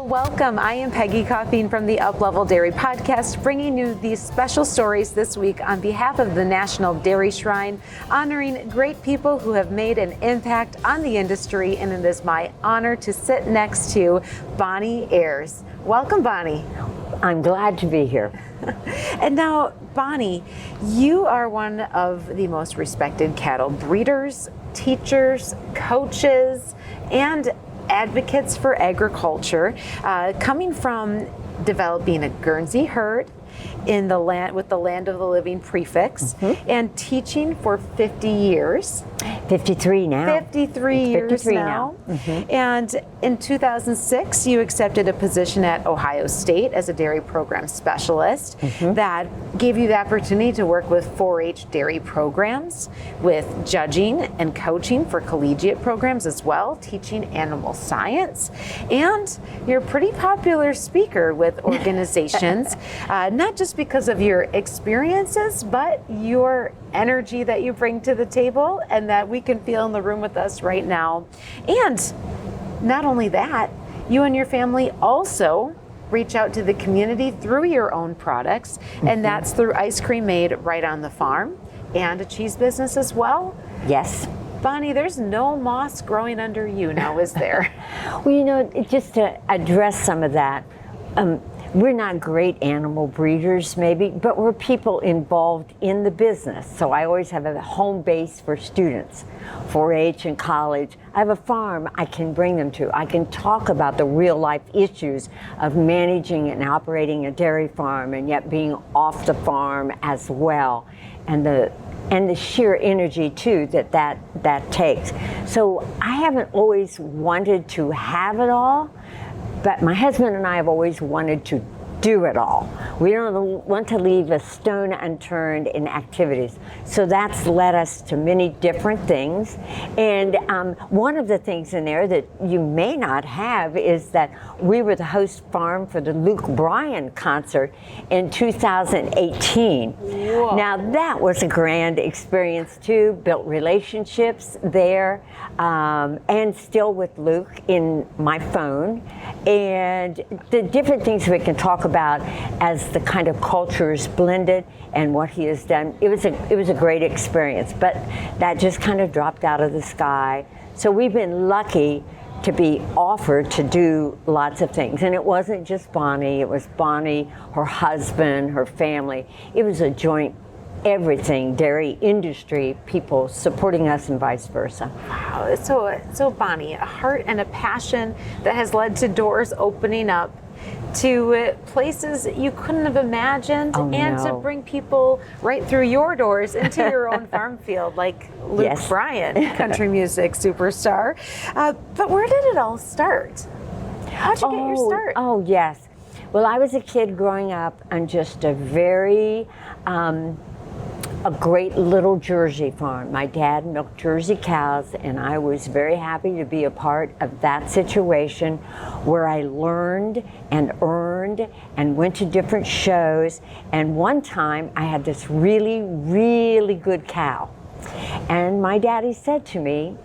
Welcome. I am Peggy Coffeen from the Uplevel Dairy Podcast, bringing you these special stories this week on behalf of the National Dairy Shrine, honoring great people who have made an impact on the industry, and it is my honor to sit next to Bonnie Ayars. Welcome, Bonnie. I'm glad to be here. And now, Bonnie, you are one of the most respected cattle breeders, teachers, coaches, and advocates for agriculture, coming from developing a Guernsey herd in the land with the Land of the Living prefix, and teaching for 50 years. 53 now. 53 years 53 now. now. And in 2006, you accepted a position at Ohio State as a dairy program specialist that gave you the opportunity to work with 4-H dairy programs, with judging and coaching for collegiate programs as well, teaching animal science. And you're a pretty popular speaker with organizations, not just because of your experiences, but your energy that you bring to the table and that we can feel in the room with us right now. And not only that, you and your family also reach out to the community through your own products, and that's through ice cream made right on the farm and a cheese business as well. Yes. Bonnie, there's no moss growing under you now, is there? Well, you know, just to address some of that, we're not great animal breeders, maybe, but we're people involved in the business. So I always have a home base for students, 4-H and college. I have a farm I can bring them to. I can talk about the real life issues of managing and operating a dairy farm and yet being off the farm as well. And the sheer energy too that takes. So I haven't always wanted to have it all, but my husband and I have always wanted to do it all. We don't want to leave a stone unturned in activities. So that's led us to many different things. And one of the things in there that you may not have is that we were the host farm for the Luke Bryan concert in 2018. Whoa. Now that was a grand experience too, built relationships there, and still with Luke in my phone. And the different things we can talk about as the kind of cultures blended and what he has done. It was a great experience, but that just kind of dropped out of the sky. So we've been lucky to be offered to do lots of things. And it wasn't just Bonnie, it was Bonnie, her husband, her family. It was a joint everything, dairy industry, people supporting us and vice versa. Wow, so Bonnie, a heart and a passion that has led to doors opening up to places you couldn't have imagined, to bring people right through your doors into your own farm field, like Luke Bryan, country music superstar. But where did it all start? How'd you get your start? Oh, yes. Well, I was a kid growing up on just a very a great little Jersey farm. My dad milked Jersey cows, and I was very happy to be a part of that situation where I learned and earned and went to different shows. And one time I had this really, really good cow. And my daddy said to me,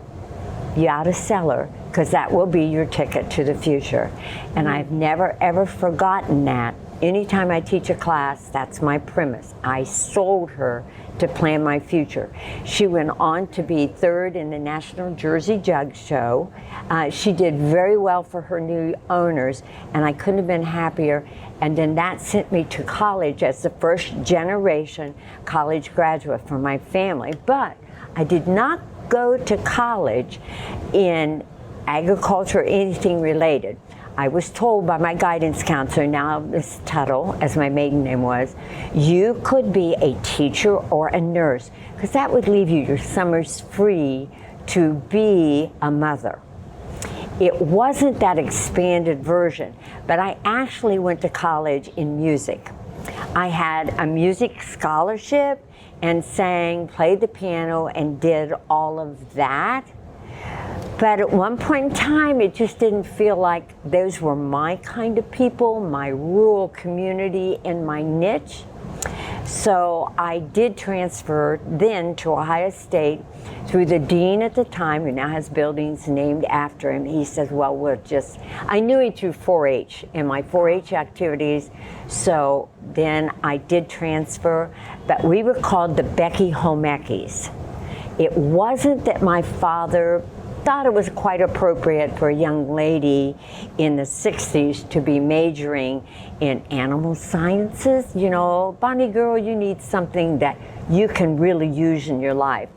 you ought to sell her, because that will be your ticket to the future. And I've never, ever forgotten that. Anytime I teach a class, that's my premise. I sold her to plan my future. She went on to be third in the National Jersey Jug Show. She did very well for her new owners, and I couldn't have been happier. And then that sent me to college as the first generation college graduate for my family. But I did not go to college in agriculture or anything related. I was told by my guidance counselor, now Miss Tuttle, as my maiden name was, you could be a teacher or a nurse, because that would leave you your summers free to be a mother. It wasn't that expanded version, but I actually went to college in music. I had a music scholarship and sang, played the piano, and did all of that. But at one point in time, it just didn't feel like those were my kind of people, my rural community, and my niche. So I did transfer then to Ohio State through the dean at the time, who now has buildings named after him. He says, well, I knew him through 4-H and my 4-H activities. So then I did transfer, but we were called the Becky Homekis. It wasn't that my father thought it was quite appropriate for a young lady in the 60s to be majoring in animal sciences. You know, Bonnie girl, you need something that you can really use in your life.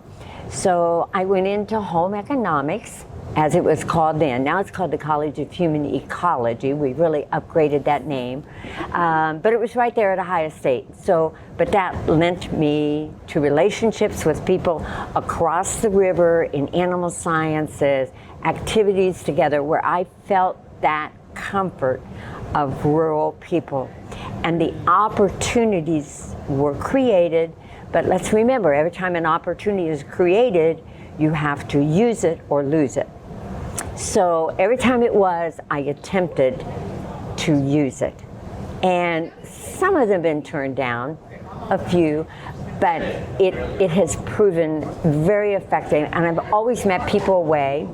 So I went into home economics, as it was called then. Now it's called the College of Human Ecology. We really upgraded that name. But it was right there at Ohio State. But that lent me to relationships with people across the river in animal sciences, activities together where I felt that comfort of rural people. And the opportunities were created, but let's remember, every time an opportunity is created, you have to use it or lose it. So every time it was, I attempted to use it. And some of them have been turned down, a few, but it has proven very effective. And I've always met people away.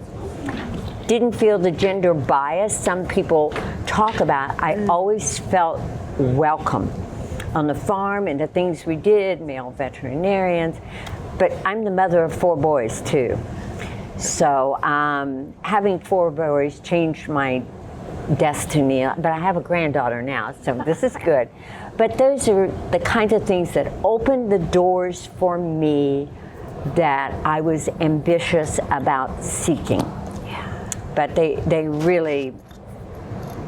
Didn't feel the gender bias some people talk about. I always felt welcome on the farm and the things we did, male veterinarians. But I'm the mother of 4 boys too. So having 4 boys changed my destiny, but I have a granddaughter now, so this is good. But those are the kinds of things that opened the doors for me that I was ambitious about seeking. Yeah. But they really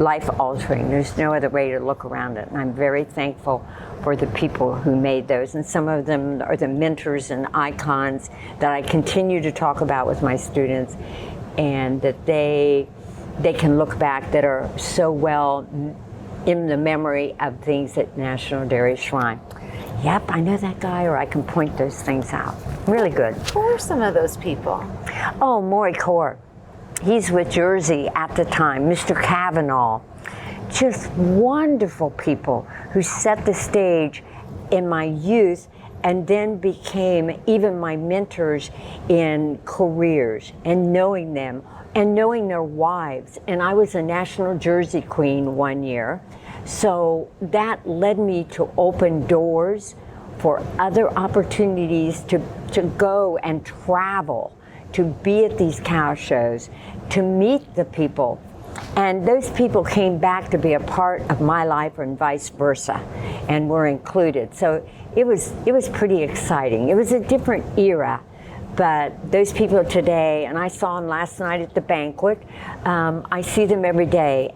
life-altering. There's no other way to look around it, and I'm very thankful for the people who made those, and some of them are the mentors and icons that I continue to talk about with my students, and that they can look back that are so well in the memory of things at National Dairy Shrine. Yep, I know that guy, or I can point those things out. Really good. Who are some of those people? Oh, Maury Core. He's with Guernsey at the time. Mr. Kavanaugh. Just wonderful people who set the stage in my youth and then became even my mentors in careers and knowing them and knowing their wives. And I was a national Jersey queen one year. So that led me to open doors for other opportunities to go and travel, to be at these cow shows, to meet the people. And those people came back to be a part of my life and vice versa, and were included. So it was pretty exciting. It was a different era, but those people today, and I saw them last night at the banquet, I see them every day,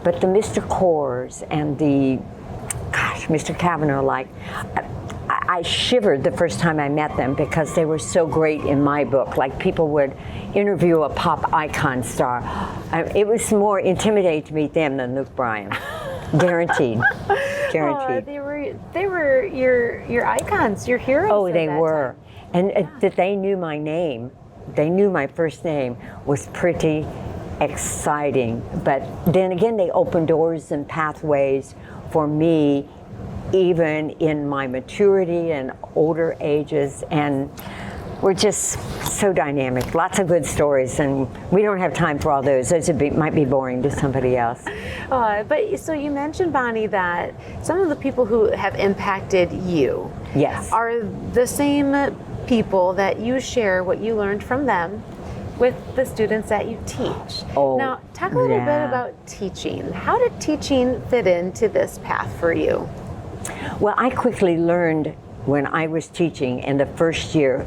but the Mr. Cores and Mr. Kavanaugh, I shivered the first time I met them because they were so great in my book. Like people would interview a pop icon star. It was more intimidating to meet them than Luke Bryan. Guaranteed. Guaranteed. They were your icons, your heroes. Oh, they were. And that they knew my name, they knew my first name, was pretty exciting. But then again, they opened doors and pathways for me, even in my maturity and older ages, and we're just so dynamic. Lots of good stories, and we don't have time for all those. Those might be boring to somebody else. But so you mentioned, Bonnie, that some of the people who have impacted you, yes, are the same people that you share what you learned from them with the students that you teach. Oh, now, talk a little bit about teaching. How did teaching fit into this path for you? Well, I quickly learned when I was teaching in the first year.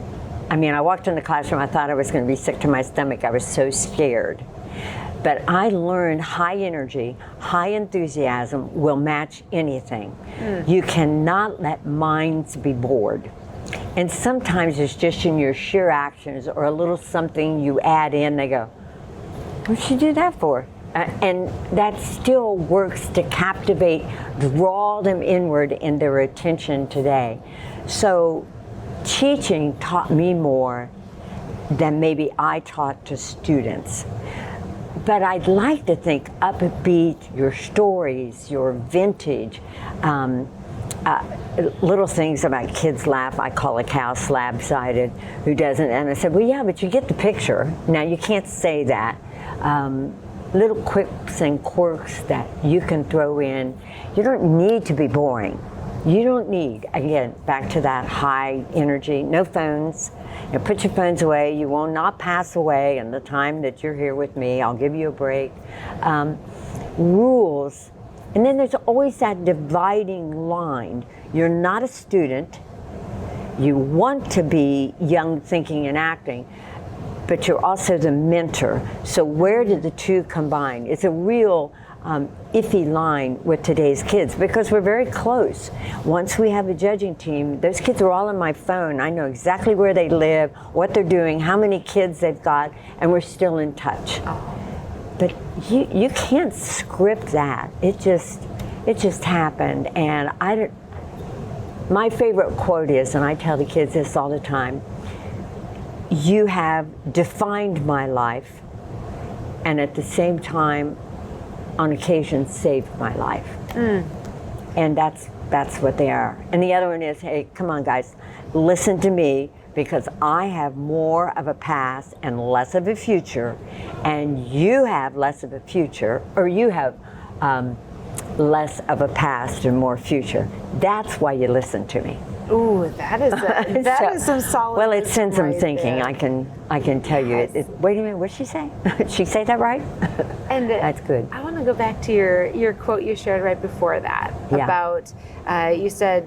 I mean, I walked in the classroom, I thought I was going to be sick to my stomach. I was so scared. But I learned high energy, high enthusiasm will match anything. You cannot let minds be bored. And sometimes it's just in your sheer actions or a little something you add in, they go, what'd you do that for? And that still works to captivate, draw them inward in their attention today. So teaching taught me more than maybe I taught to students. But I'd like to think upbeat, your stories, your vintage, little things that my kids laugh. I call a cow slab-sided, who doesn't. And I said, well, yeah, but you get the picture. Now, you can't say that. Little quips and quirks that you can throw in. You don't need to be boring. You don't need, again, back to that high energy, no phones. You know, put your phones away. You will not pass away in the time that you're here with me. I'll give you a break. Rules. And then there's always that dividing line. You're not a student. You want to be young thinking and acting, but you're also the mentor. So where do the two combine? It's a real iffy line with today's kids because we're very close. Once we have a judging team, those kids are all on my phone. I know exactly where they live, what they're doing, how many kids they've got, and we're still in touch. But you can't script that. It just happened. And my favorite quote is, and I tell the kids this all the time, you have defined my life and at the same time, on occasion, saved my life. And that's what they are. And the other one is, hey, come on guys, listen to me, because I have more of a past and less of a future, and you have less of a future, or you have less of a past and more future. That's why you listen to me. Ooh, that is some solid. Well, it sends them right thinking. there. I can tell you. Wait a minute, what did she say? Did she say that right? And that's good. I want to go back to your quote you shared right before that about you said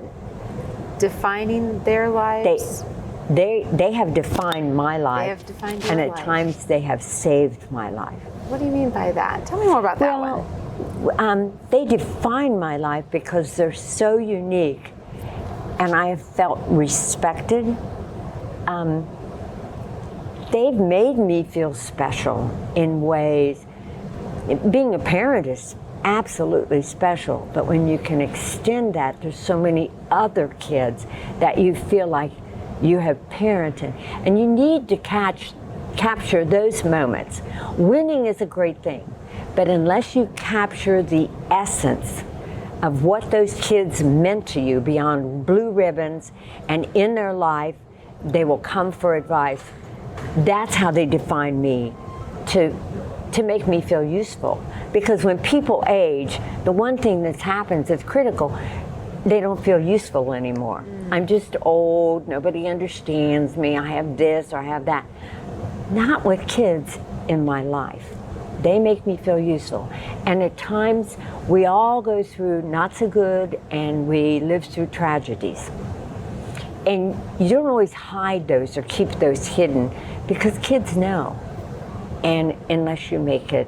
defining their lives. They have defined my life. They have defined your and life. at times they have saved my life. What do you mean by that? Tell me more about that one. They define my life because they're so unique, and I have felt respected. They've made me feel special in ways. Being a parent is absolutely special, but when you can extend that to so many other kids that you feel like you have parented, and you need to capture those moments. Winning is a great thing, but unless you capture the essence of what those kids meant to you beyond blue ribbons and in their life, they will come for advice. That's how they define me, to make me feel useful. Because when people age, the one thing that happens that's critical, they don't feel useful anymore. I'm just old, nobody understands me, I have this or I have that. Not with kids in my life. They make me feel useful. And at times, we all go through not so good, and we live through tragedies. And you don't always hide those or keep those hidden, because kids know. And unless you make it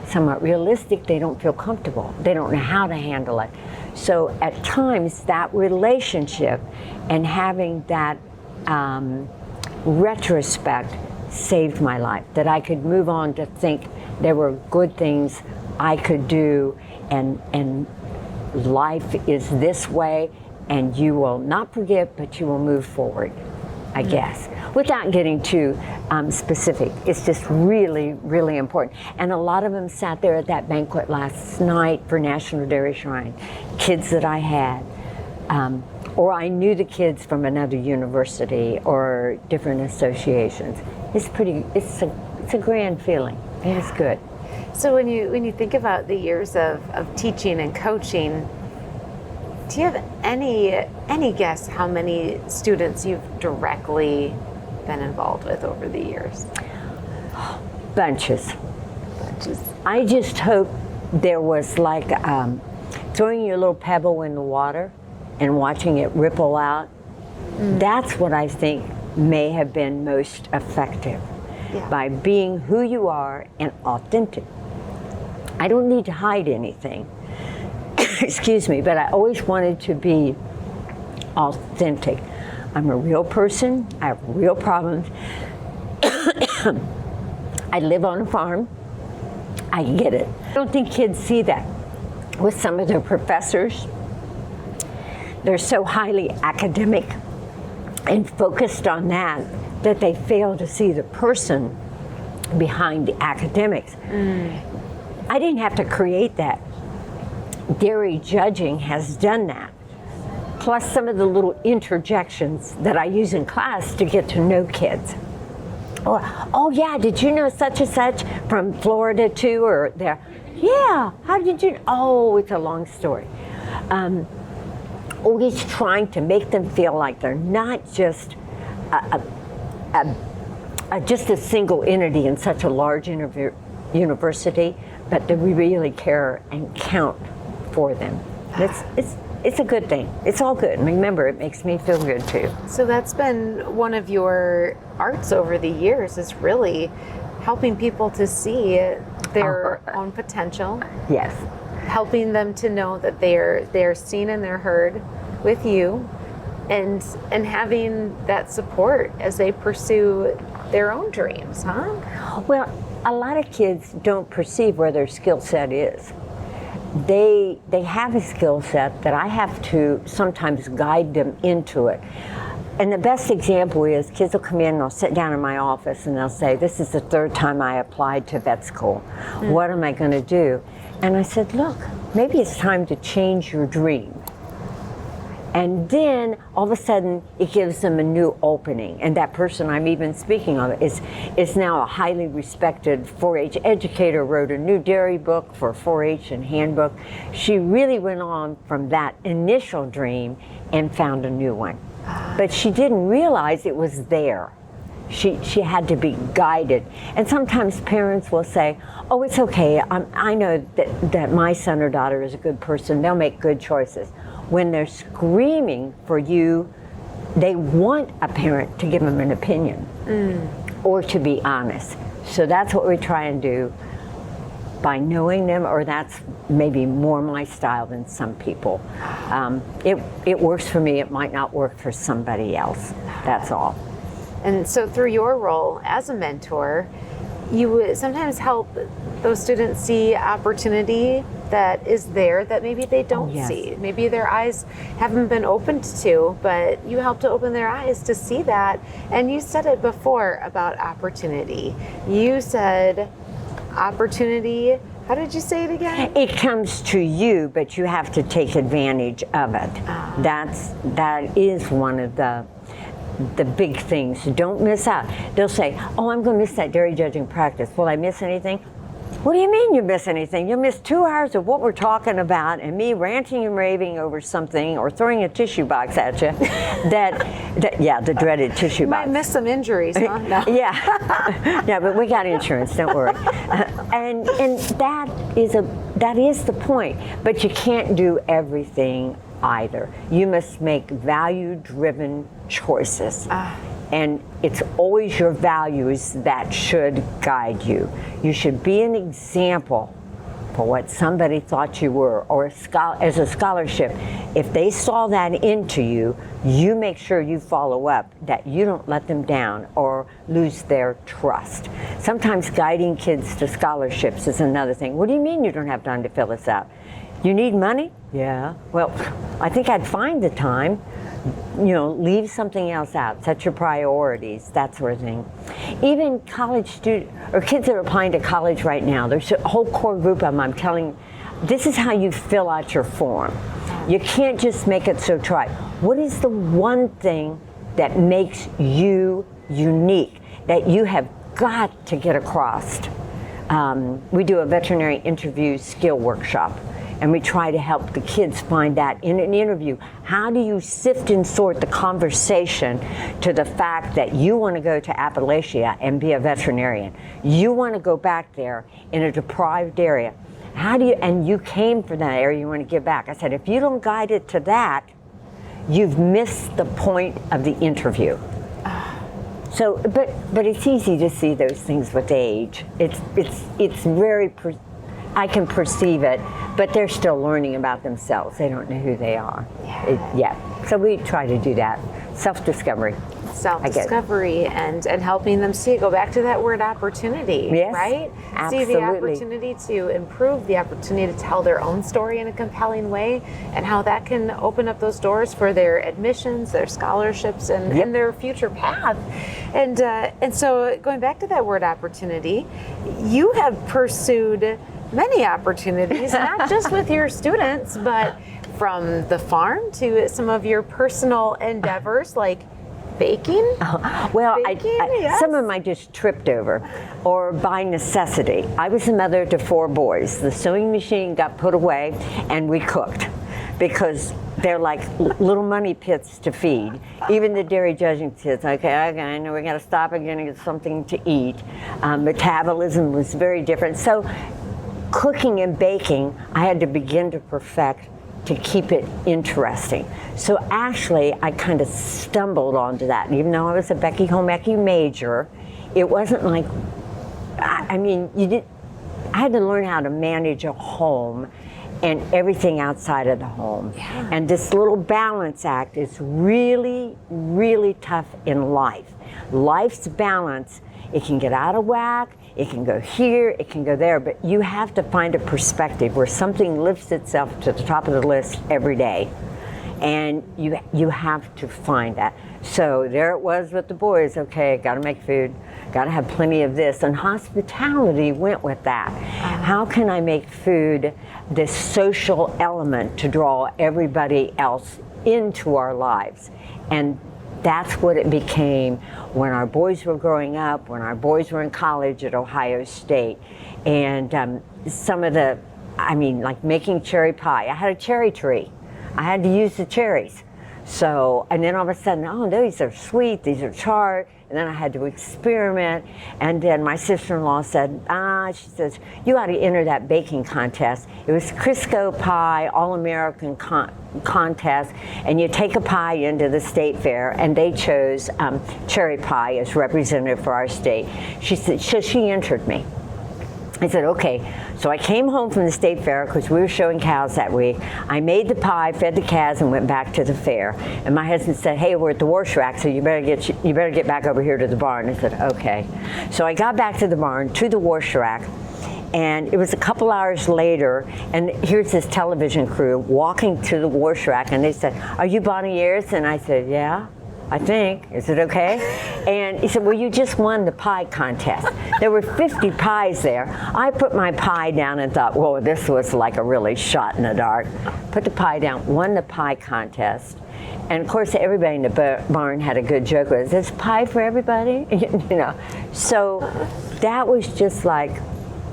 somewhat realistic, they don't feel comfortable. They don't know how to handle it. So at times, that relationship and having that retrospect saved my life, that I could move on to think there were good things I could do, and life is this way, and you will not forget, but you will move forward, I guess. Without getting too specific, it's just really, really important. And a lot of them sat there at that banquet last night for National Dairy Shrine, kids that I had, or I knew the kids from another university or different associations. It's a grand feeling. It is good. So when you think about the years of teaching and coaching, do you have any guess how many students you've directly been involved with over the years? Bunches. I just hope there was like throwing your little pebble in the water and watching it ripple out. That's what I think may have been most effective, by being who you are and authentic. I don't need to hide anything. Excuse me, but I always wanted to be authentic. I'm a real person. I have real problems. I live on a farm. I get it. I don't think kids see that with some of their professors. They're so highly academic and focused on that they fail to see the person behind the academics. I didn't have to create that. Dairy judging has done that plus some of the little interjections that I use in class to get to know kids. Or, oh yeah, did you know such and such from Florida too, or there? Yeah, how did you? Oh, it's a long story. Always trying to make them feel like they're not just just a single entity in such a large university, but that we really care and count for them. It's a good thing. It's all good. Remember, it makes me feel good too. So that's been one of your arts over the years, is really helping people to see their own potential. Yes. Helping them to know that they're seen and they're heard with you, and having that support as they pursue their own dreams, huh? Well, a lot of kids don't perceive where their skill set is. They have a skill set that I have to sometimes guide them into it. And the best example is kids will come in and they'll sit down in my office and they'll say, this is the third time I applied to vet school. What am I going to do? And I said, look, maybe it's time to change your dream. And then all of a sudden it gives them a new opening. And that person I'm even speaking of is now a highly respected 4-H educator, wrote a new dairy book for 4-H and handbook. She really went on from that initial dream and found a new one. But she didn't realize it was there. She had to be guided. And sometimes parents will say, oh, it's okay. I know that my son or daughter is a good person. They'll make good choices. When they're screaming for you, they want a parent to give them an opinion or to be honest. So that's what we try and do by knowing them, or that's maybe more my style than some people. It works for me. It might not work for somebody else. That's all. And so through your role as a mentor, you would sometimes help those students see opportunity that is there that maybe they don't see. Maybe their eyes haven't been opened to, but you help to open their eyes to see that. And you said it before about opportunity. You said opportunity, how did you say it again? It comes to you, but you have to take advantage of it. That is one of the big things. Don't miss out. They'll say, oh, I'm going to miss that dairy judging practice. Will I miss anything? What do you mean you miss anything? You'll miss 2 hours of what we're talking about and me ranting and raving over something or throwing a tissue box at you. The dreaded tissue box. Might miss some injuries, huh? No. Yeah, but we got insurance, don't worry. And that is the point. But you can't do everything either. You must make value-driven choices. And it's always your values that should guide you. You should be an example for what somebody thought you were, or as a scholarship. If they saw that into you, you make sure you follow up, that you don't let them down or lose their trust. Sometimes guiding kids to scholarships is another thing. What do you mean you don't have time to fill this out? You need money? Yeah. Well, I think I'd find the time. Leave something else out, set your priorities, that sort of thing. Even college students, or kids that are applying to college right now, there's a whole core group of them, I'm telling, this is how you fill out your form. You can't just make it so trite. What is the one thing that makes you unique, that you have got to get across? We do a veterinary interview skill workshop. And we try to help the kids find that in an interview. How do you sift and sort the conversation to the fact that you want to go to Appalachia and be a veterinarian? You want to go back there in a deprived area. And you came from that area, you want to give back. I said, if you don't guide it to that, you've missed the point of the interview. So, but it's easy to see those things with age. It's very, I can perceive it, but they're still learning about themselves. They don't know who they are. So we try to do that. Self-discovery. Self-discovery and helping them see, go back to that word opportunity, right? Absolutely. See the opportunity to improve, the opportunity to tell their own story in a compelling way, and how that can open up those doors for their admissions, their scholarships, and their future path. And so going back to that word opportunity, you have pursued many opportunities, not just with your students, but from the farm to some of your personal endeavors like baking? Well, Yes. some of them I just tripped over, or by necessity. I was the mother to 4 boys. The sewing machine got put away, and we cooked because they're like little money pits to feed. Even the dairy judging kids, okay, I know we got to stop again and get something to eat. Metabolism was very different. So cooking and baking, I had to begin to perfect to keep it interesting. So actually, I kind of stumbled onto that. And even though I was a Becky Home Eccy major, it wasn't like, I had to learn how to manage a home and everything outside of the home. Yeah. And this little balance act is really, really tough in life. Life's balance, it can get out of whack, it can go here, it can go there, but you have to find a perspective where something lifts itself to the top of the list every day. And you have to find that. So there it was with the boys. Okay, got to make food, got to have plenty of this. And hospitality went with that. How can I make food this social element to draw everybody else into our lives? And that's what it became when our boys were growing up, when our boys were in college at Ohio State. And some of the, like making cherry pie. I had a cherry tree. I had to use the cherries. So, and then all of a sudden, oh, these are sweet, these are tart. And then I had to experiment. And then my sister-in-law said, she says, you ought to enter that baking contest. It was Crisco pie, all-American contest. And you take a pie into the state fair, and they chose cherry pie as representative for our state. She said, so she entered me. I said, okay. So I came home from the state fair because we were showing cows that week. I made the pie, fed the calves, and went back to the fair. And my husband said, hey, we're at the wash rack, so you better get back over here to the barn. I said, okay. So I got back to the barn, to the wash rack, and it was a couple hours later, and here's this television crew walking to the wash rack, and they said, are you Bonnie Ayars? And I said, yeah. I think. Is it okay? And he said, well, you just won the pie contest. There were 50 pies there. I put my pie down and thought, whoa, this was like a really shot in the dark. Put the pie down, won the pie contest. And of course, everybody in the barn had a good joke with it. Is this pie for everybody? So that was just like,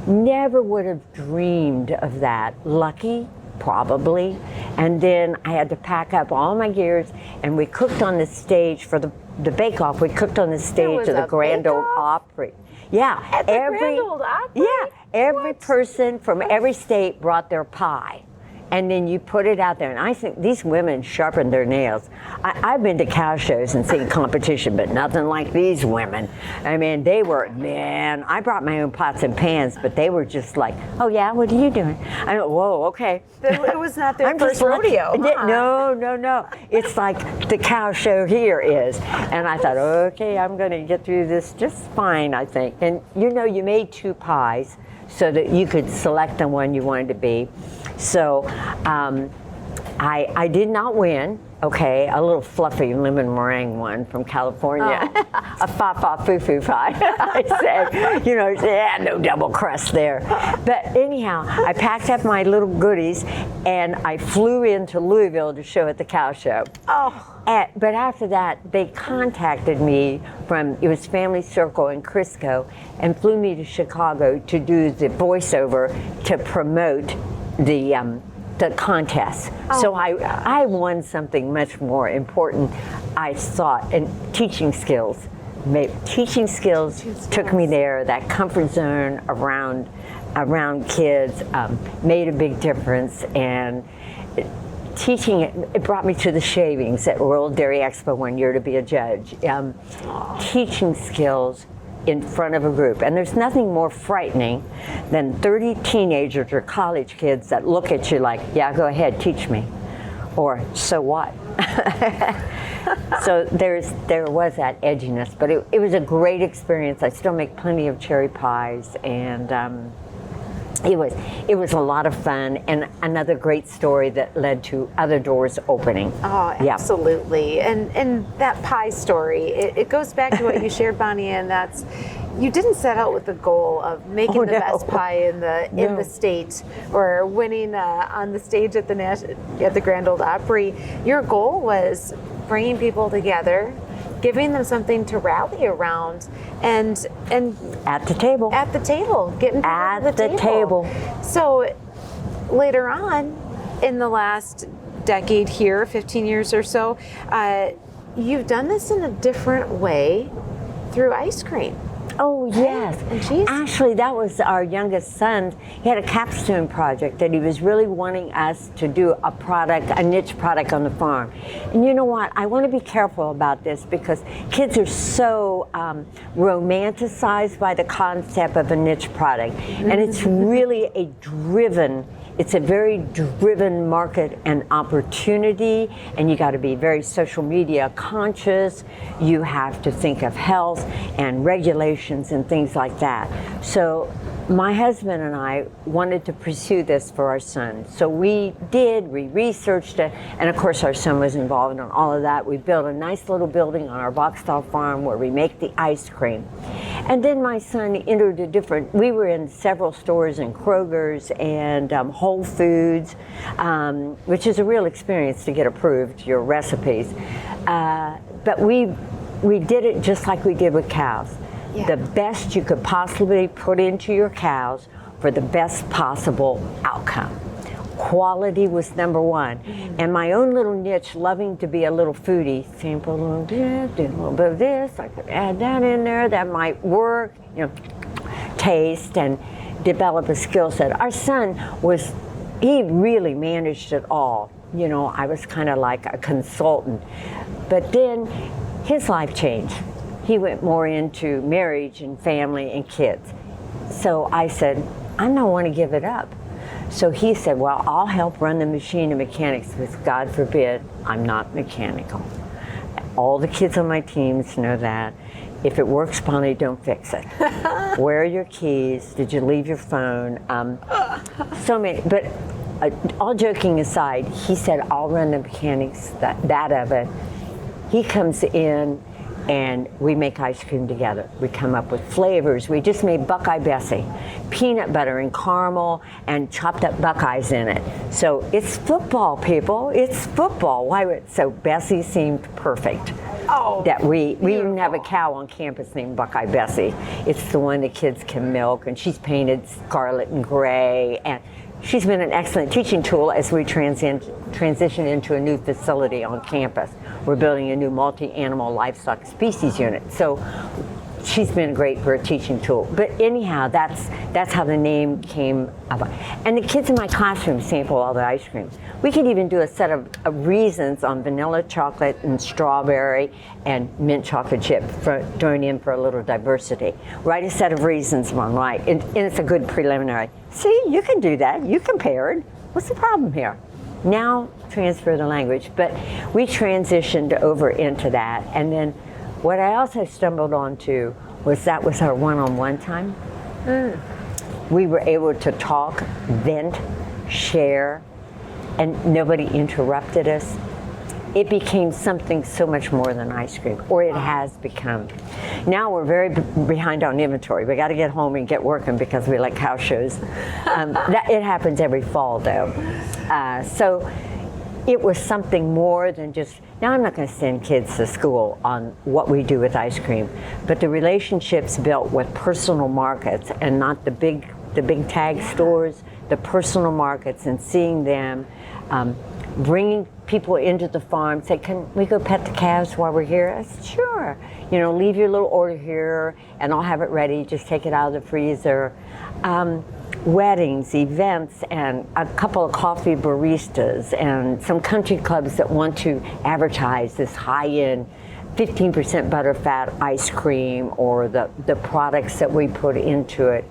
never would have dreamed of that. Lucky? Probably. And then I had to pack up all my gears, and we cooked on the stage for the bake-off. We cooked on the stage of the Grand Ole Opry. Yeah. At the Grand Ole Opry? Yeah. Every person from every state brought their pie. And then you put it out there. And I think these women sharpened their nails. I've been to cow shows and seen competition, but nothing like these women. I mean, they were, man, I brought my own pots and pans, but they were just like, oh yeah, what are you doing? I go, whoa, okay. It was not their first rodeo. No. It's like the cow show here is. And I thought, okay, I'm going to get through this just fine, I think. And you made 2 pies so that you could select the one you wanted to be. So I did not win, okay, a little fluffy lemon meringue one from California, a fa-fa-foo-foo pie. I said, no double crust there. But anyhow, I packed up my little goodies and I flew into Louisville to show at the cow show. But after that, they contacted me it was Family Circle in Crisco, and flew me to Chicago to do the voiceover to promote the contest. So I won something much more important, I thought, and teaching skills. Teaching skills took me there. That comfort zone around kids made a big difference, and teaching it brought me to the shavings at World Dairy Expo one year to be a judge. Teaching skills in front of a group. And there's nothing more frightening than 30 teenagers or college kids that look at you like, yeah, go ahead, teach me. Or, so what? So there was that edginess, but it was a great experience. I still make plenty of cherry pies, and It was a lot of fun, and another great story that led to other doors opening. Oh, absolutely. Yeah. And that pie story, it goes back to what you shared, Bonnie, and that's, you didn't set out with the goal of making the best pie in the state, or winning on the stage at the Grand Ole Opry. Your goal was bringing people together, giving them something to rally around, and at the table, getting people at to the table. So later on, in the last decade here, 15 years or so, you've done this in a different way through ice cream. Oh, yes. And cheese. Actually, that was our youngest son. He had a capstone project that he was really wanting us to do a niche product on the farm. And you know what? I want to be careful about this because kids are so romanticized by the concept of a niche product. And it's really it's a very driven market and opportunity, and you got to be very social media conscious. You have to think of health and regulations and things like that. So my husband and I wanted to pursue this for our son. So we researched it, and of course our son was involved in all of that. We built a nice little building on our Boxstall farm where we make the ice cream. And then my son entered we were in several stores in Kroger's and Whole Foods, which is a real experience to get approved, your recipes. But we did it just like we did with cows. Yeah. The best you could possibly put into your cows for the best possible outcome. Quality was number one. Mm-hmm. And my own little niche, loving to be a little foodie, sample a little this, do a little bit of this, I could add that in there, that might work, taste and develop a skill set. Our son he really managed it all. I was kind of like a consultant. But then his life changed. He went more into marriage and family and kids. So I said, I don't want to give it up. So he said, well, I'll help run the machine and mechanics, because God forbid, I'm not mechanical. All the kids on my teams know that. If it works, Bonnie, don't fix it. Where are your keys? Did you leave your phone? So many, but all joking aside, he said, I'll run the mechanics, that of it. He comes in, and we make ice cream together. We come up with flavors. We just made Buckeye Bessie, peanut butter and caramel and chopped up Buckeyes in it. So it's football, people. It's football. So Bessie seemed perfect. Oh, that we even have a cow on campus named Buckeye Bessie. It's the one the kids can milk, and she's painted scarlet and gray, and she's been an excellent teaching tool as we transition into a new facility on campus. We're building a new multi-animal livestock species unit. So she's been great for a teaching tool. But anyhow, that's how the name came about. And the kids in my classroom sample all the ice cream. We could even do a set of reasons on vanilla chocolate and strawberry and mint chocolate chip, throwing in for a little diversity. Write a set of reasons one, right? And it's a good preliminary. See, you can do that. You compared. What's the problem here? Now transfer the language. But we transitioned over into that. And then what I also stumbled onto was that was our one-on-one time. We were able to talk, vent, share, and nobody interrupted us. It became something so much more than ice cream, or it has become. Now we're very behind on inventory. We got to get home and get working because we like house shows. It happens every fall, though. So it was something more than just, now I'm not going to send kids to school on what we do with ice cream, but the relationships built with personal markets and not the big tag stores, the personal markets, and seeing them, bringing people into the farm, say, can we go pet the calves while we're here? I said, sure. Leave your little order here and I'll have it ready. Just take it out of the freezer. Weddings, events, and a couple of coffee baristas and some country clubs that want to advertise this high-end 15% butterfat ice cream or the products that we put into it.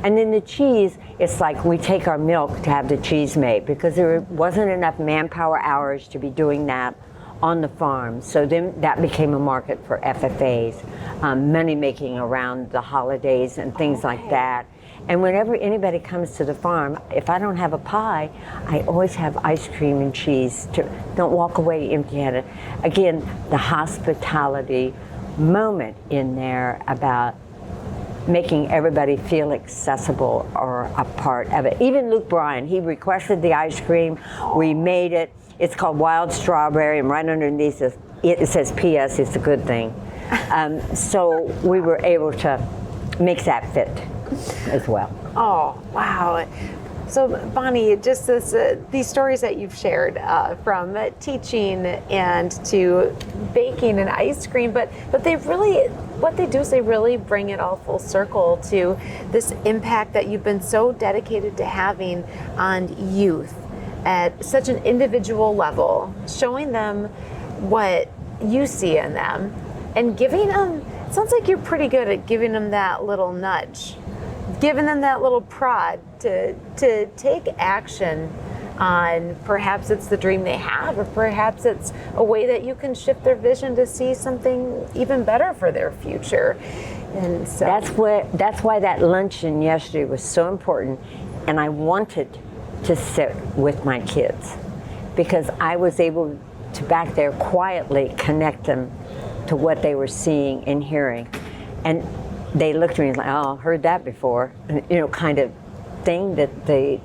And then the cheese, it's like we take our milk to have the cheese made because there wasn't enough manpower hours to be doing that on the farm. So then that became a market for FFAs, money making around the holidays and things like that. And whenever anybody comes to the farm, if I don't have a pie, I always have ice cream and cheese. Don't walk away empty-handed. Again, the hospitality moment in there about making everybody feel accessible or a part of it. Even Luke Bryan, he requested the ice cream. We made it. It's called Wild Strawberry, and right underneath it says P.S. It's a good thing. So we were able to make that fit as well. Oh, wow. So Bonnie, just these stories that you've shared from teaching and to baking and ice cream, but they really, what they do is they really bring it all full circle to this impact that you've been so dedicated to having on youth at such an individual level, showing them what you see in them and giving them, it sounds like you're pretty good at giving them that little nudge, giving them that little prod to take action on, perhaps it's the dream they have, or perhaps it's a way that you can shift their vision to see something even better for their future. And so that's why that luncheon yesterday was so important, and I wanted to sit with my kids because I was able to back there quietly connect them to what they were seeing and hearing. And they looked at me like, oh, heard that before, kind of thing that the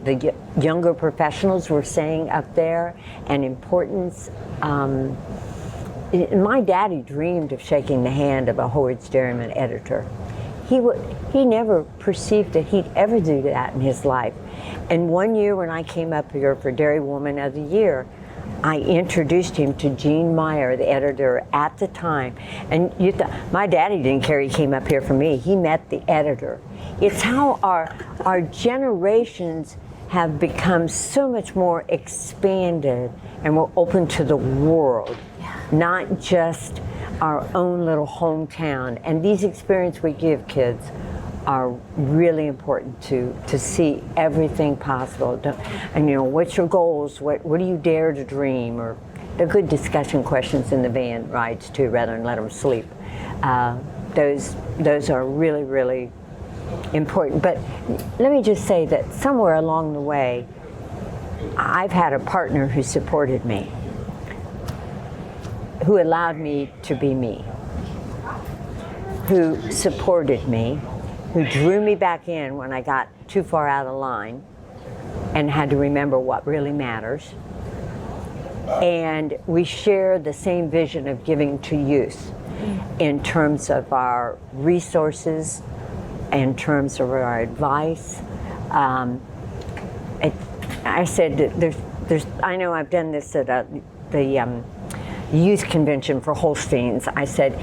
younger professionals were saying up there, and importance. My daddy dreamed of shaking the hand of a Hoyard's Dairyman editor. He never perceived that he'd ever do that in his life. And one year when I came up here for Dairy Woman of the Year, I introduced him to Jean Meyer, the editor at the time. And my daddy didn't care he came up here for me. He met the editor. It's how our generations have become so much more expanded, and we're open to the world, not just our own little hometown. And these experiences we give kids are really important to see everything possible. And what's your goals? What do you dare to dream? Or they're good discussion questions in the van rides too, rather than let them sleep. Those are really, really important. But let me just say that somewhere along the way, I've had a partner who supported me, who allowed me to be me, who supported me, who drew me back in when I got too far out of line and had to remember what really matters. And we share the same vision of giving to youth in terms of our resources, in terms of our advice. I said there's I know I've done this at the youth convention for Holsteins. I said,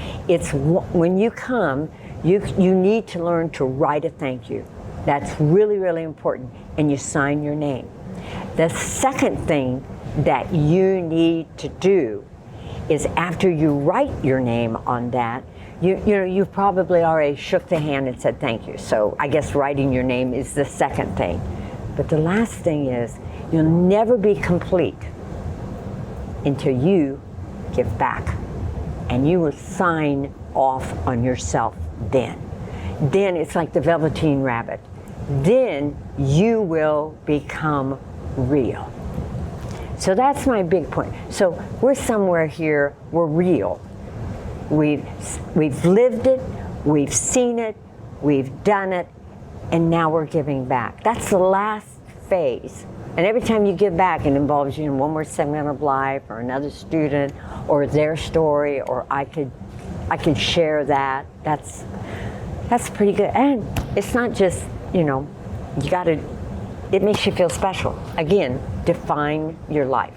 when you come, you need to learn to write a thank you. That's really, really important. And you sign your name. The second thing that you need to do is after you write your name on that, you probably already shook the hand and said thank you. So I guess writing your name is the second thing. But the last thing is you'll never be complete until you give back. And you will sign off on yourself then. Then it's like the Velveteen Rabbit. Then you will become real. So that's my big point. So we're somewhere here, we're real. We've lived it, we've seen it, we've done it, and now we're giving back. That's the last phase. And every time you give back, it involves you in one more segment of life, or another student, or their story, or I could share that. That's pretty good. And it's not just, it makes you feel special. Again, define your life.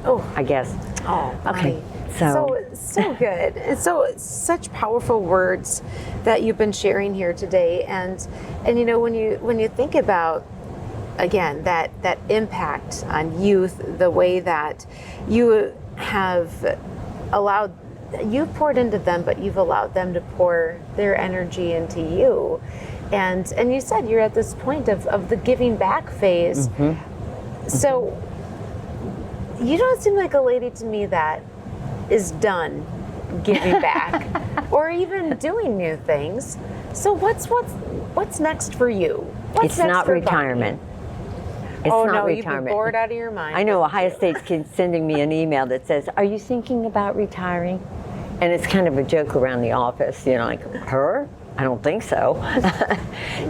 Oh, I guess. Oh, okay. So good. And so such powerful words that you've been sharing here today. And when you think about, again, that impact on youth, the way that you have you've poured into them, but you've allowed them to pour their energy into you. And you said you're at this point of the giving back phase. Mm-hmm. So you don't seem like a lady to me that is done giving back or even doing new things. So what's next for you? What's It's next not for retirement. It's oh not no, retirement. you've been bored out of your mind. I know Ohio State's kids sending me an email that says, "Are you thinking about retiring?" And it's kind of a joke around the office, you know, like, her? I don't think so.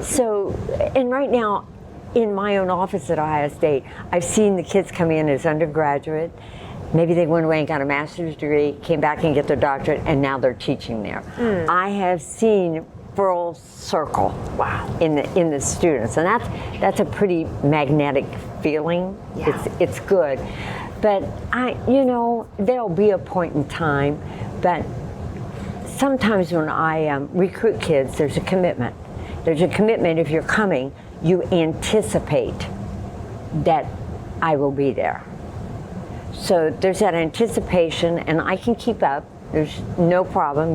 So, and right now, in my own office at Ohio State, I've seen the kids come in as undergraduate. Maybe they went away and got a master's degree, came back and get their doctorate, and now they're teaching there. I have seen full circle. Wow. In the students, and that's a pretty magnetic feeling. Yeah. It's good, but there'll be a point in time, but sometimes when I recruit kids, there's a commitment. There's a commitment. If you're coming, you anticipate that I will be there. So there's that anticipation, and I can keep up. There's no problem.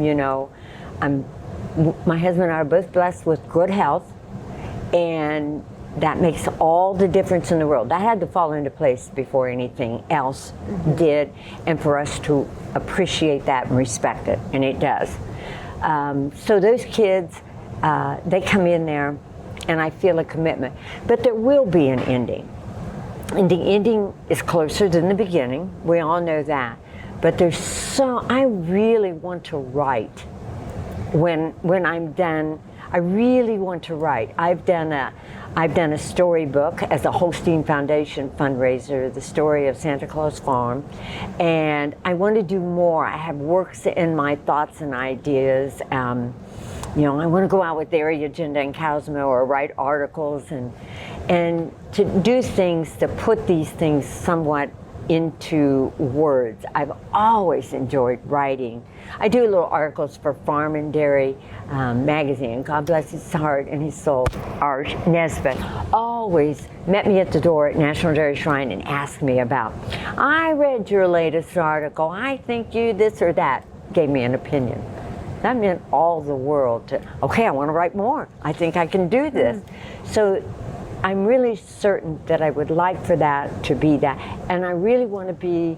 My husband and I are both blessed with good health, and that makes all the difference in the world. That had to fall into place before anything else did, and for us to appreciate that and respect it, and it does. So those kids, they come in there, and I feel a commitment. But there will be an ending. And the ending is closer than the beginning. We all know that. But I really want to write. When I'm done, I really want to write. I've done a storybook as a Holstein Foundation fundraiser, the story of Santa Claus Farm, and I want to do more. I have works in my thoughts and ideas. I want to go out with Dairy Agenda and Cowsmo or write articles and to do things, to put these things somewhat into words. I've always enjoyed writing. I do little articles for Farm and Dairy magazine. God bless his heart and his soul. Art Nesbitt always met me at the door at National Dairy Shrine and asked me about, I read your latest article, I think you this or that, gave me an opinion. That meant all the world to, okay, I want to write more. I think I can do this. So I'm really certain that I would like for that to be that. And I really want to be,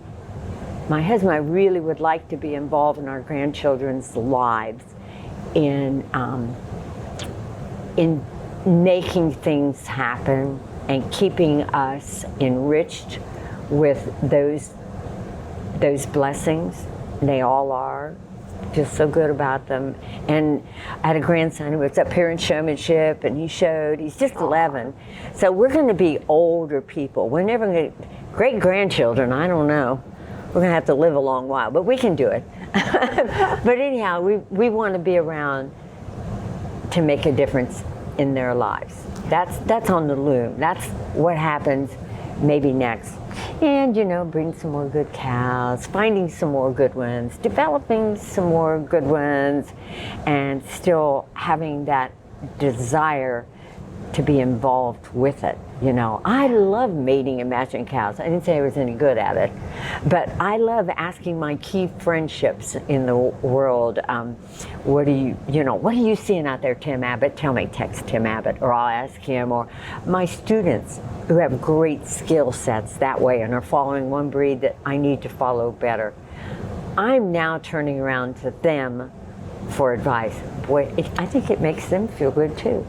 my husband, I really would like to be involved in our grandchildren's lives in making things happen and keeping us enriched with those blessings. They all are. Feel so good about them. And I had a grandson who was up here in showmanship, and he's just 11. So we're going to be older people. We're never going to, great grandchildren, I don't know. We're going to have to live a long while, but we can do it. But anyhow, we want to be around to make a difference in their lives. That's on the loom. That's what happens maybe next. And, bring some more good cows, finding some more good ones, developing some more good ones, and still having that desire to be involved with it. I love mating and matching cows. I didn't say I was any good at it, but I love asking my key friendships in the world, what are you seeing out there, Tim Abbott? Tell me, text Tim Abbott, or I'll ask him, or my students who have great skill sets that way and are following one breed that I need to follow better. I'm now turning around to them for advice. Boy, I think it makes them feel good too.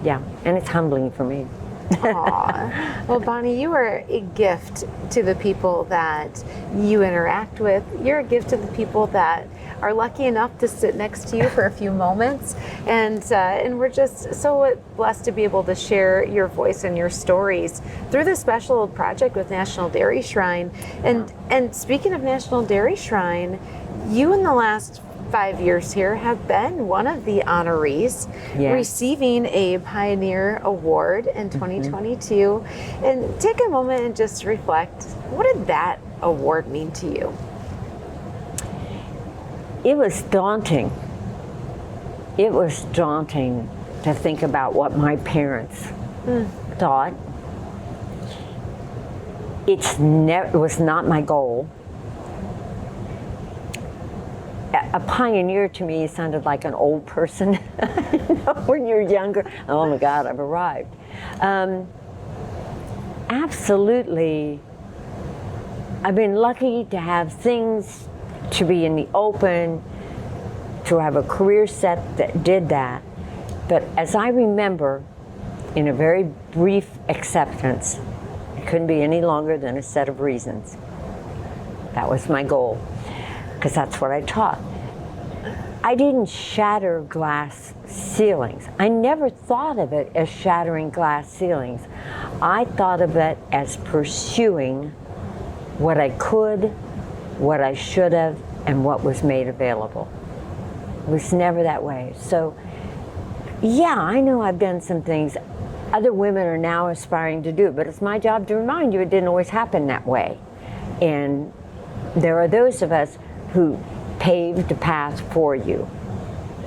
Yeah, and it's humbling for me. Aw. Well, Bonnie, you are a gift to the people that you interact with. You're a gift to the people that are lucky enough to sit next to you for a few moments. And we're just so blessed to be able to share your voice and your stories through this special project with National Dairy Shrine. And speaking of National Dairy Shrine, you in the last 5 years here have been one of the honorees, receiving a Pioneer Award in 2022. And take a moment and just reflect, what did that award mean to you? It was daunting. It was daunting to think about what my parents thought. It was not my goal. A pioneer to me sounded like an old person. When you're younger, oh my God, I've arrived. Absolutely, I've been lucky to have things to be in the open, to have a career set that did that. But as I remember, in a very brief acceptance, it couldn't be any longer than a set of reasons. That was my goal, because that's what I taught. I didn't shatter glass ceilings. I never thought of it as shattering glass ceilings. I thought of it as pursuing what I could, what I should have, and what was made available. It was never that way. So, yeah, I know I've done some things other women are now aspiring to do, but it's my job to remind you it didn't always happen that way. And there are those of us who paved the path for you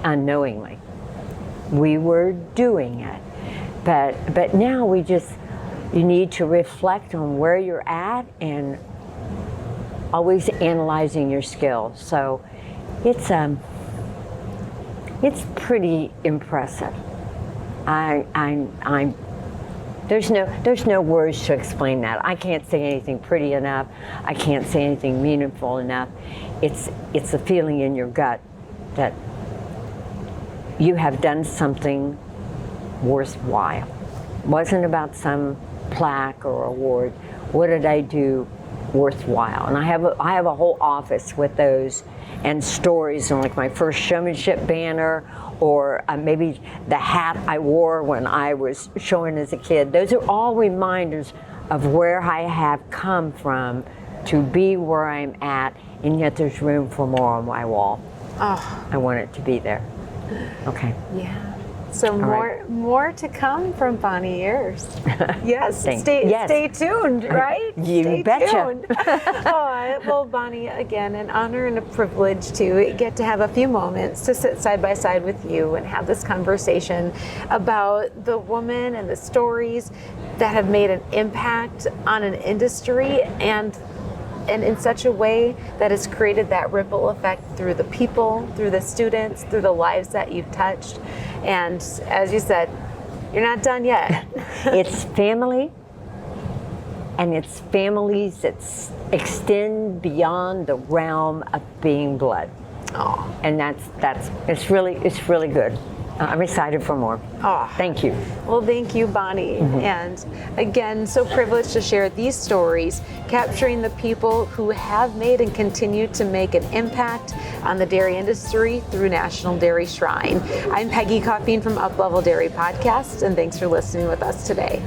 unknowingly. We were doing it, but now you need to reflect on where you're at and always analyzing your skills. So it's pretty impressive. There's no words to explain that. I can't say anything pretty enough. I can't say anything meaningful enough. It's a feeling in your gut that you have done something worthwhile. It wasn't about some plaque or award. What did I do worthwhile? And I have a whole office with those and stories, and like my first showmanship banner, or maybe the hat I wore when I was showing as a kid. Those are all reminders of where I have come from to be where I'm at, and yet there's room for more on my wall. Oh. I want it to be there. Okay. Yeah. So more to come from Bonnie Ayars. Yes. Yes. Stay tuned, right? You stay betcha. Tuned. Well, Bonnie, again, an honor and a privilege to get to have a few moments to sit side by side with you and have this conversation about the woman and the stories that have made an impact on an industry and in such a way that has created that ripple effect through the people, through the students, through the lives that you've touched. And as you said, you're not done yet. It's family, and it's families that extend beyond the realm of being blood. Oh. And it's really good. I'm excited for more. Oh. Thank you. Well, thank you, Bonnie. Mm-hmm. And again, so privileged to share these stories, capturing the people who have made and continue to make an impact on the dairy industry through National Dairy Shrine. I'm Peggy Coffeen from Uplevel Dairy Podcast, and thanks for listening with us today.